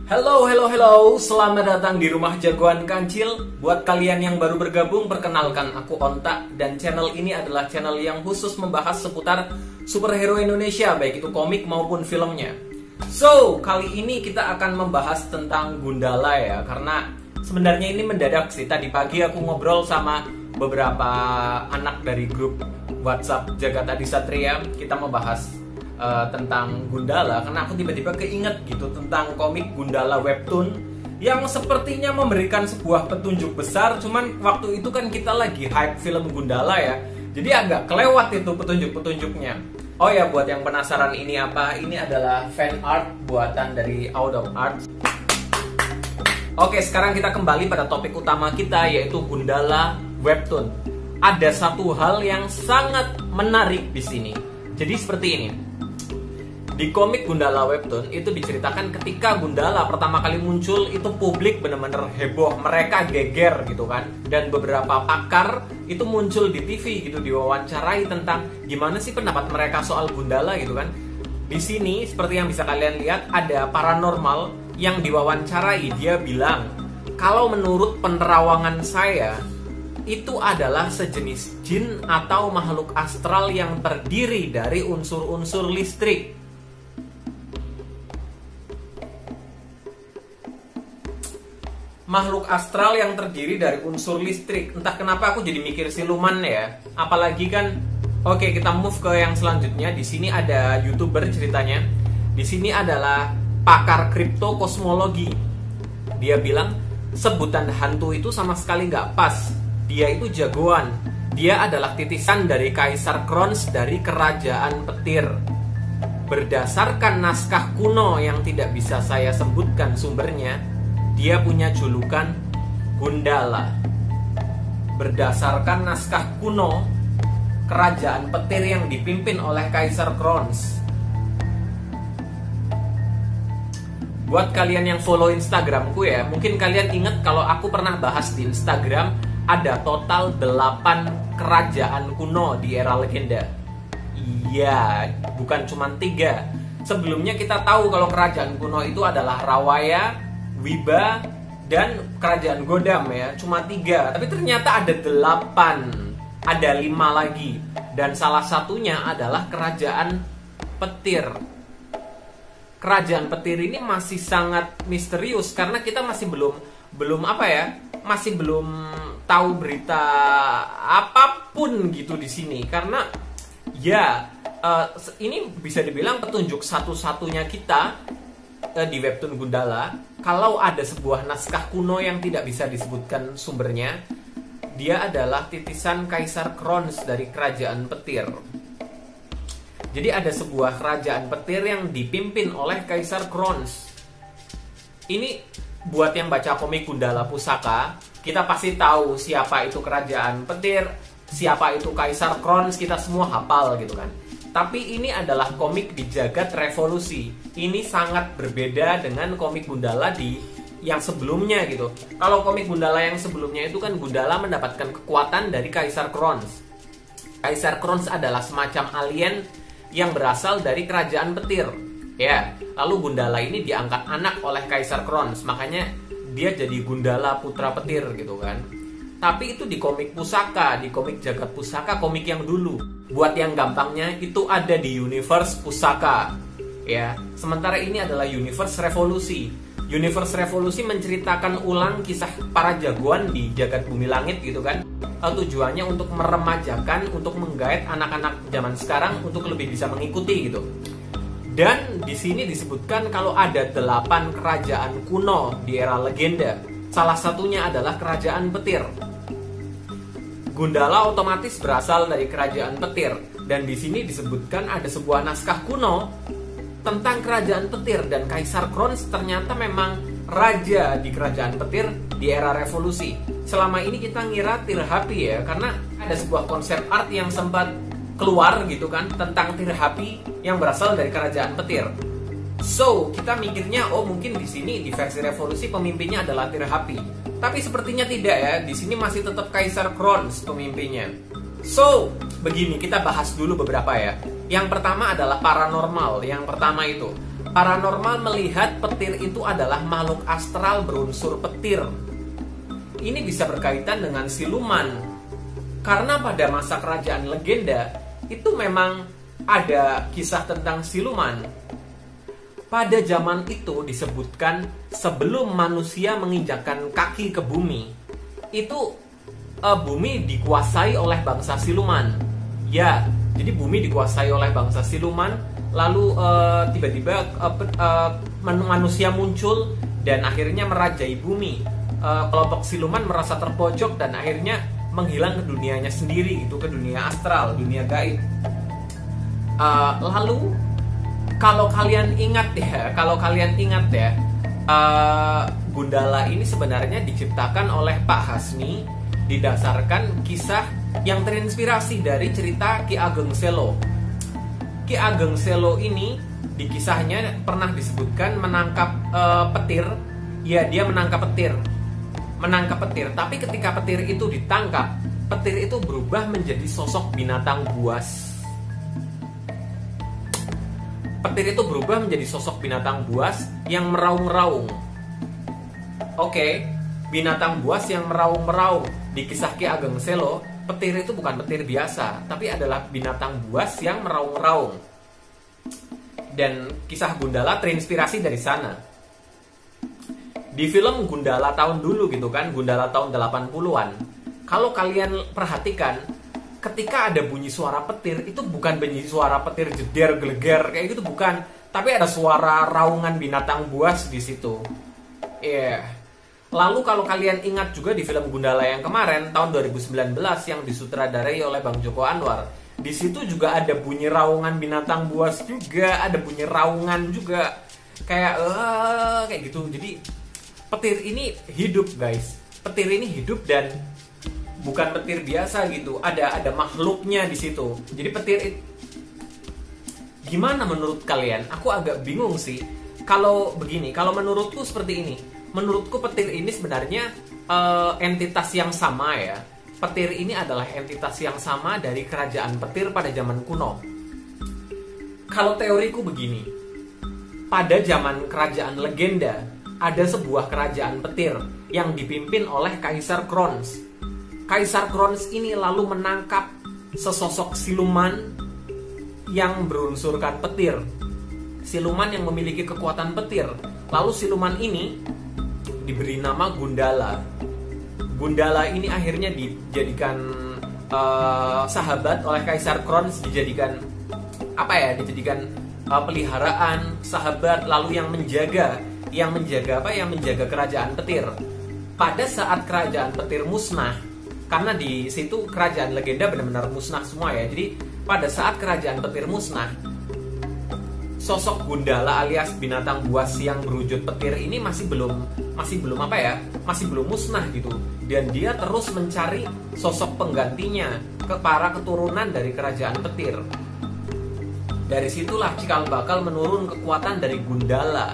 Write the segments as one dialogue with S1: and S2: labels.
S1: Hello, selamat datang di Rumah Jagoan Kancil. Buat kalian yang baru bergabung, perkenalkan aku Onta. Dan channel ini adalah channel yang khusus membahas seputar superhero Indonesia, baik itu komik maupun filmnya. So, kali ini kita akan membahas tentang Gundala ya. Karena sebenarnya ini mendadak sih. Tadi pagi aku ngobrol sama beberapa anak dari grup WhatsApp Jagat Adi Satria. Kita membahas tentang Gundala karena aku tiba-tiba keinget gitu tentang komik Gundala webtoon yang sepertinya memberikan sebuah petunjuk besar. Cuman waktu itu kan kita lagi hype film Gundala ya, jadi agak kelewat itu petunjuk-petunjuknya. Oh ya, buat yang penasaran ini apa, ini adalah fan art buatan dari Out of Art. Oke, sekarang kita kembali pada topik utama kita, yaitu Gundala webtoon. Ada satu hal yang sangat menarik di sini. Jadi seperti ini. Di komik Gundala webtoon itu diceritakan ketika Gundala pertama kali muncul, itu publik bener-bener heboh, mereka geger gitu kan. Dan beberapa pakar itu muncul di TV gitu, diwawancarai tentang gimana sih pendapat mereka soal Gundala gitu kan. Di sini seperti yang bisa kalian lihat, ada paranormal yang diwawancarai. Dia bilang, kalau menurut penerawangan saya, itu adalah sejenis jin atau makhluk astral yang terdiri dari unsur-unsur listrik. Makhluk astral yang terdiri dari unsur listrik. Entah kenapa aku jadi mikir siluman ya. Apalagi kan, oke, kita move ke yang selanjutnya. Di sini ada YouTuber ceritanya. Di sini adalah pakar kripto kosmologi. Dia bilang sebutan hantu itu sama sekali nggak pas. Dia itu jagoan. Dia adalah titisan dari Kaisar Krons dari Kerajaan Petir. Berdasarkan naskah kuno yang tidak bisa saya sebutkan sumbernya, dia punya julukan Gundala. Berdasarkan naskah kuno Kerajaan Petir yang dipimpin oleh Kaisar Krons. Buat kalian yang follow Instagramku ya, mungkin kalian ingat kalau aku pernah bahas di Instagram, ada total 8 kerajaan kuno di era legenda. Iya, bukan cuma 3. Sebelumnya kita tahu kalau kerajaan kuno itu adalah Rawaya, Wiba, dan Kerajaan Godam ya. Cuma 3, tapi ternyata ada 8. Ada 5 lagi. Dan salah satunya adalah Kerajaan Petir. Kerajaan Petir ini masih sangat misterius karena kita masih belum apa ya, masih belum tahu berita apapun gitu di sini. Karena ya ini bisa dibilang petunjuk satu-satunya kita di webtoon Gundala. Kalau ada sebuah naskah kuno yang tidak bisa disebutkan sumbernya, dia adalah titisan Kaisar Krons dari Kerajaan Petir. Jadi ada sebuah kerajaan petir yang dipimpin oleh Kaisar Krons. Ini buat yang baca komik Gundala Pusaka, kita pasti tahu siapa itu Kerajaan Petir, siapa itu Kaisar Krons, kita semua hafal gitu kan. Tapi ini adalah komik di Jagat Revolusi. Ini sangat berbeda dengan komik Gundala di yang sebelumnya gitu. Kalau komik Gundala yang sebelumnya itu kan Gundala mendapatkan kekuatan dari Kaisar Krons. Kaisar Krons adalah semacam alien yang berasal dari Kerajaan Petir. Ya, lalu Gundala ini diangkat anak oleh Kaisar Krons. Makanya dia jadi Gundala Putra Petir gitu kan. Tapi itu di komik Pusaka, di komik Jagat Pusaka, komik yang dulu. Buat yang gampangnya, itu ada di universe Pusaka. Ya, sementara ini adalah universe Revolusi. Universe Revolusi menceritakan ulang kisah para jagoan di Jagat Bumi Langit gitu kan. Tujuannya untuk meremajakan, untuk menggait anak-anak zaman sekarang untuk lebih bisa mengikuti gitu. Dan di sini disebutkan kalau ada 8 kerajaan kuno di era legenda. Salah satunya adalah Kerajaan Petir. Gundala otomatis berasal dari Kerajaan Petir. Dan di sini disebutkan ada sebuah naskah kuno tentang Kerajaan Petir. Dan Kaisar Krons ternyata memang raja di Kerajaan Petir di era revolusi. Selama ini kita ngira Tirhapi ya, karena ada sebuah konsep art yang sempat keluar gitu kan tentang Tirhapi yang berasal dari Kerajaan Petir. So, kita mikirnya mungkin di sini di versi revolusi pemimpinnya adalah Tirhapi. Tapi sepertinya tidak ya, di sini masih tetap Kaisar Krons pemimpinnya. So, begini, kita bahas dulu beberapa ya. Yang pertama adalah paranormal. Yang pertama itu Paranormal melihat petir itu adalah makhluk astral berunsur petir. Ini bisa berkaitan dengan siluman. Karena pada masa kerajaan legenda, itu memang ada kisah tentang siluman. Pada zaman itu disebutkan sebelum manusia menginjakkan kaki ke bumi, itu bumi dikuasai oleh bangsa siluman. Ya, jadi bumi dikuasai oleh bangsa siluman. Lalu tiba-tiba manusia muncul dan akhirnya merajai bumi. Kelompok siluman merasa terpojok dan akhirnya menghilang ke dunianya sendiri, gitu, ke dunia astral, dunia gaib. Lalu kalau kalian ingat ya, Gundala ini sebenarnya diciptakan oleh Pak Hasmi didasarkan kisah yang terinspirasi dari cerita Ki Ageng Selo. Ki Ageng Selo ini di kisahnya pernah disebutkan menangkap petir. Ya, dia menangkap petir. Tapi ketika petir itu ditangkap, petir itu berubah menjadi sosok binatang buas. Petir itu berubah menjadi sosok binatang buas yang meraung-raung. Oke, binatang buas yang meraung-meraung. Di kisah Ki Ageng Selo, petir itu bukan petir biasa, tapi adalah binatang buas yang meraung-raung. Dan kisah Gundala terinspirasi dari sana. Di film Gundala tahun dulu gitu kan, Gundala tahun 80-an. Kalau kalian perhatikan, ketika ada bunyi suara petir, itu bukan bunyi suara petir jeder geleger kayak gitu, bukan, tapi ada suara raungan binatang buas di situ. Lalu kalau kalian ingat juga di film Gundala yang kemarin tahun 2019 yang disutradarai oleh Bang Joko Anwar, di situ juga ada bunyi raungan binatang buas juga, ada bunyi raungan juga kayak gitu. Jadi petir ini hidup, guys. Petir ini hidup dan bukan petir biasa gitu. Ada makhluknya di situ. Jadi petir itu gimana menurut kalian? Aku agak bingung sih. Kalau begini, kalau menurutku seperti ini. Menurutku petir ini sebenarnya entitas yang sama ya. Petir ini adalah entitas yang sama dari kerajaan petir pada zaman kuno. Kalau teoriku begini. Pada zaman kerajaan legenda, ada sebuah kerajaan petir yang dipimpin oleh Kaisar Krons. Kaisar Krons ini lalu menangkap sesosok siluman yang berunsurkan petir. Siluman yang memiliki kekuatan petir. Lalu siluman ini diberi nama Gundala. Gundala ini akhirnya dijadikan sahabat oleh Kaisar Krons, dijadikan peliharaan, sahabat, lalu yang menjaga kerajaan petir. Pada saat kerajaan petir musnah, karena di situ kerajaan legenda benar-benar musnah semua ya. Jadi pada saat kerajaan petir musnah, sosok Gundala alias binatang buas yang berwujud petir ini masih belum musnah gitu. Dan dia terus mencari sosok penggantinya ke para keturunan dari kerajaan petir. Dari situlah cikal bakal menurun kekuatan dari Gundala.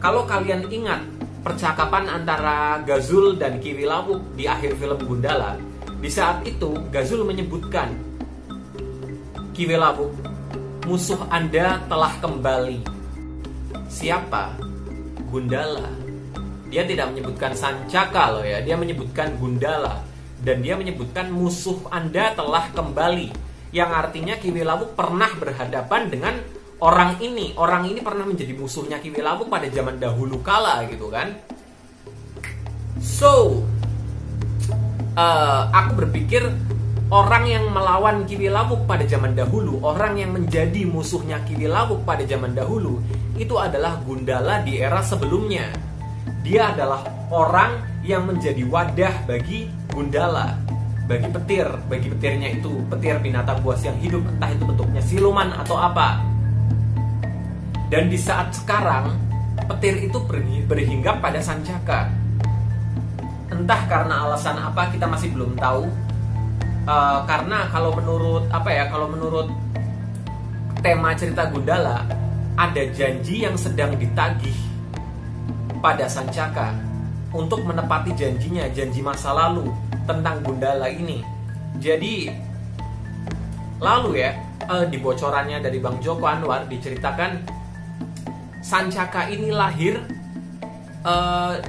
S1: Kalau kalian ingat percakapan antara Gazul dan Kiwilawuk di akhir film Gundala, di saat itu Gazul menyebutkan, Kiwilawuk, musuh Anda telah kembali. Siapa? Gundala. Dia tidak menyebutkan Sancaka loh ya, dia menyebutkan Gundala. Dan dia menyebutkan musuh Anda telah kembali, yang artinya Kiwilawuk pernah berhadapan dengan orang ini. Orang ini pernah menjadi musuhnya Kiwilawuk pada zaman dahulu kala gitu kan. So, aku berpikir orang yang melawan Kiwilawuk pada zaman dahulu, orang yang menjadi musuhnya Kiwilawuk pada zaman dahulu, itu adalah Gundala di era sebelumnya. Dia adalah orang yang menjadi wadah bagi Gundala, bagi petirnya itu, petir binatang buas yang hidup, entah itu bentuknya siluman atau apa. Dan di saat sekarang, petir itu berhinggap pada Sancaka. Entah karena alasan apa, kita masih belum tahu. Karena kalau menurut tema cerita Gundala, ada janji yang sedang ditagih pada Sancaka untuk menepati janjinya, janji masa lalu tentang Gundala ini. Jadi lalu ya, di bocorannya dari Bang Joko Anwar diceritakan Sancaka ini lahir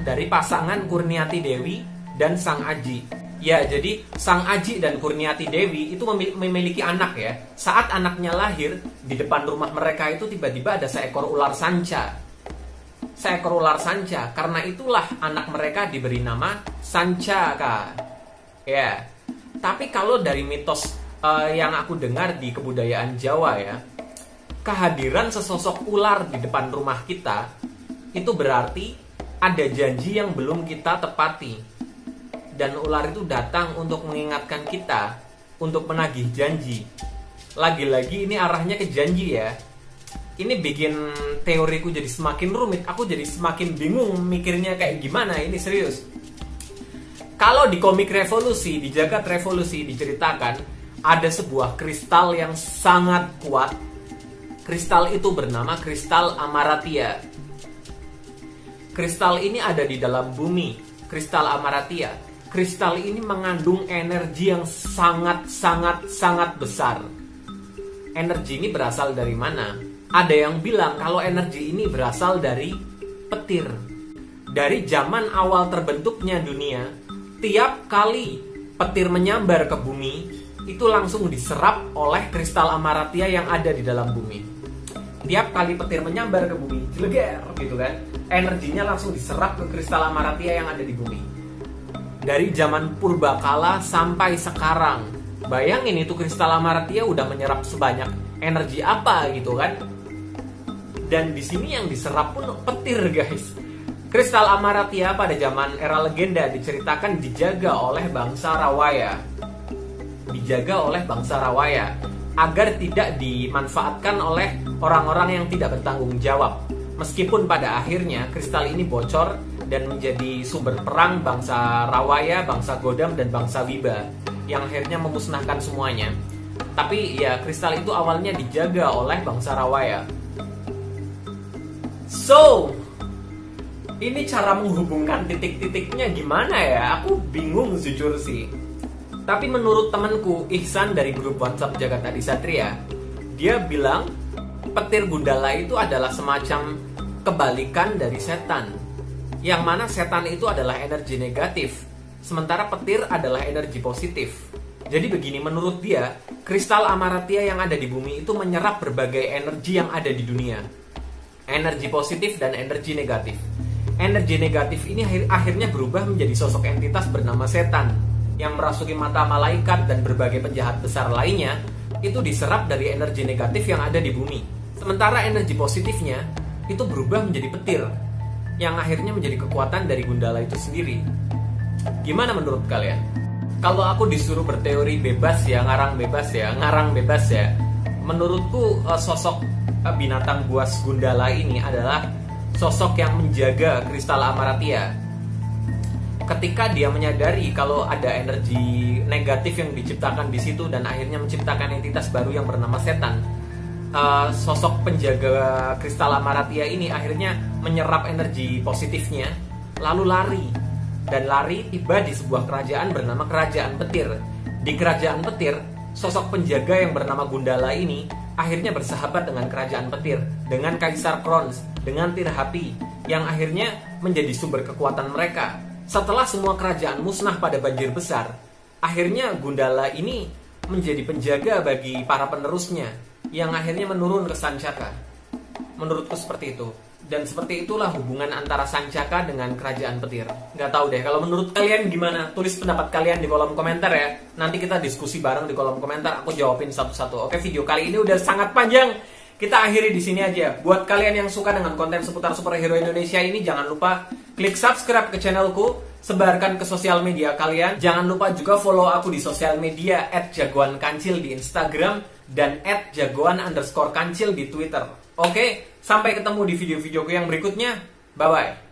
S1: dari pasangan Kurniati Dewi dan Sang Aji. Ya, jadi Sang Aji dan Kurniati Dewi itu memiliki anak ya. Saat anaknya lahir, di depan rumah mereka itu tiba-tiba ada seekor ular sanca. Seekor ular sanca. Karena itulah anak mereka diberi nama Sancaka. Ya. Tapi kalau dari mitos yang aku dengar di kebudayaan Jawa ya, kehadiran sesosok ular di depan rumah kita itu berarti ada janji yang belum kita tepati. Dan ular itu datang untuk mengingatkan kita untuk menagih janji. Lagi-lagi ini arahnya ke janji ya. Ini bikin teoriku jadi semakin rumit. Aku jadi semakin bingung mikirnya kayak gimana. Ini serius. Kalau di komik Revolusi, di Jagat Revolusi diceritakan ada sebuah kristal yang sangat kuat. Kristal itu bernama kristal Amaratia. Kristal ini ada di dalam bumi. Kristal Amaratia. Kristal ini mengandung energi yang sangat besar. Energi ini berasal dari mana? Ada yang bilang kalau energi ini berasal dari petir. Dari zaman awal terbentuknya dunia, tiap kali petir menyambar ke bumi, itu langsung diserap oleh kristal Amaratia yang ada di dalam bumi. Tiap kali petir menyambar ke bumi, jeleger gitu kan, energinya langsung diserap ke kristal Amaratia yang ada di bumi. Dari zaman purbakala sampai sekarang, bayangin itu kristal Amaratia udah menyerap sebanyak energi apa gitu kan. Dan di sini yang diserap pun petir guys. Kristal Amaratia pada zaman era legenda diceritakan dijaga oleh bangsa Rawaya. Dijaga oleh bangsa Rawaya agar tidak dimanfaatkan oleh orang-orang yang tidak bertanggung jawab. Meskipun pada akhirnya kristal ini bocor dan menjadi sumber perang bangsa Rawaya, bangsa Godam, dan bangsa Wiba yang akhirnya memusnahkan semuanya. Tapi ya kristal itu awalnya dijaga oleh bangsa Rawaya. So, ini cara menghubungkan titik-titiknya gimana ya? Aku bingung jujur sih. Tapi menurut temanku Ihsan dari grup WhatsApp Jagat Adi Satria, dia bilang petir Gundala itu adalah semacam kebalikan dari setan. Yang mana setan itu adalah energi negatif, sementara petir adalah energi positif. Jadi begini, menurut dia, kristal Amaratia yang ada di bumi itu menyerap berbagai energi yang ada di dunia. Energi positif dan energi negatif. Energi negatif ini akhirnya berubah menjadi sosok entitas bernama setan yang merasuki mata malaikat dan berbagai penjahat besar lainnya. Itu diserap dari energi negatif yang ada di bumi. Sementara energi positifnya itu berubah menjadi petir yang akhirnya menjadi kekuatan dari Gundala itu sendiri. Gimana menurut kalian? Kalau aku disuruh berteori bebas ya, ngarang bebas ya, menurutku sosok binatang buas Gundala ini adalah sosok yang menjaga kristal Amaratia. Ketika dia menyadari kalau ada energi negatif yang diciptakan di situ dan akhirnya menciptakan entitas baru yang bernama setan, sosok penjaga kristal Amaratia ini akhirnya menyerap energi positifnya, lalu lari. Dan lari tiba di sebuah kerajaan bernama Kerajaan Petir. Di Kerajaan Petir, sosok penjaga yang bernama Gundala ini akhirnya bersahabat dengan Kerajaan Petir, dengan Kaisar Krons, dengan Tirhapi, yang akhirnya menjadi sumber kekuatan mereka. Setelah semua kerajaan musnah pada banjir besar, akhirnya Gundala ini menjadi penjaga bagi para penerusnya, yang akhirnya menurun ke Sancaka. Menurutku seperti itu. Dan seperti itulah hubungan antara Sancaka dengan Kerajaan Petir. Nggak tahu deh, kalau menurut kalian gimana? Tulis pendapat kalian di kolom komentar ya. Nanti kita diskusi bareng di kolom komentar, aku jawabin satu-satu. Oke, video kali ini udah sangat panjang. Kita akhiri di sini aja. Buat kalian yang suka dengan konten seputar superhero Indonesia ini, jangan lupa klik subscribe ke channelku, sebarkan ke sosial media kalian. Jangan lupa juga follow aku di sosial media @jagoankancil di Instagram dan @jagoan_kancil di Twitter. Oke, sampai ketemu di video-videoku yang berikutnya. Bye-bye.